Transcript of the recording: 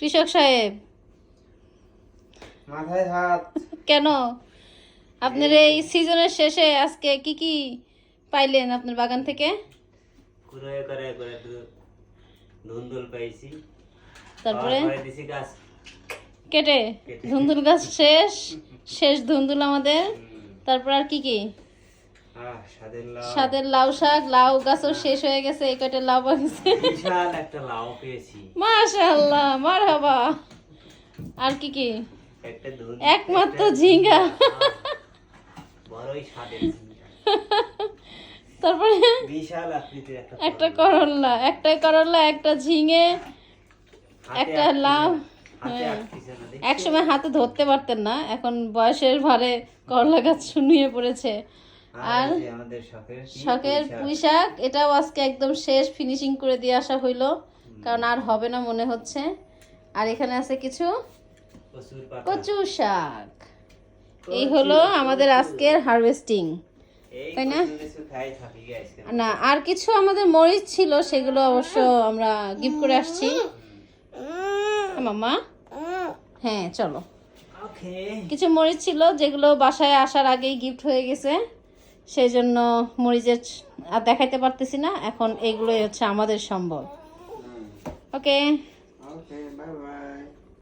কৃষক সাহেব মাথায় হাত। কেন আপনার এই সিজনের শেষে আজকে কি কি পাইলেন আপনার বাগান থেকে? কুড়ে করে করে ধুন্দুল পাইছি। তারপরে তারপরে দিছি গাছ কেটে কেটে। ধুন্দুল গাছ শেষ শেষ ধুন্দুল আমাদের। তারপর আর কি কি? স্বাদের লাউ। সাদের লাউ শাক, লাউ গাছও শেষ হয়ে গেছে, এই কয়টা লাউ পাইছে। বিশাল একটা লাউ পেয়েছি। মাশাআল্লাহ, মারহাবা। আর কি কি? একটা ধুন্দুল, একমাত্র একটা ঝিঙ্গা। বড়ই স্বাদের ঝিঙ্গা। তারপরে বিশাল আকৃতির একটা একটা করল্লা, একটাই করল্লা, একটা ঝিঙে, হাতে একটা আটকিছে লাউ। না, হাতে হ্যাঁ। আটকিছে না, দেখছো? এক সময় হাতে ধরতে পারতেন না, এখন বয়সের ভারে করলা গাছ শুনিয়ে পড়েছে। আর এই যে আমাদের শখের পুঁই শাক, এটাও আজকে একদম শেষ ফিনিশিং করে দিয়ে আসা হইলো, কারণ আর হবে না মনে হচ্ছে। আর এখানে আছে কিছু কচুর পাতা। কচু শাক। এই হলো আমাদের আজকের হারভেস্টিং, এই তাই না? কচু কিছু খাই থাকি আজকে। না, আর কিছু আমাদের মরিচ ছিল, সেগুলো অবশ্য আমরা গিফট করে আসছি। হ্যাঁ মাম্মা, হ্যাঁ চলো। ওকে। কিছু মরিচ ছিল যেগুলো বাসায় আসার আগেই গিফট হয়ে গেছে, সেই জন্য মরিচের আর দেখাইতে পারতেছি না। এখন এইগুলোই হচ্ছে আমাদের সম্বল। ওকে, ওকে, বাই বাই।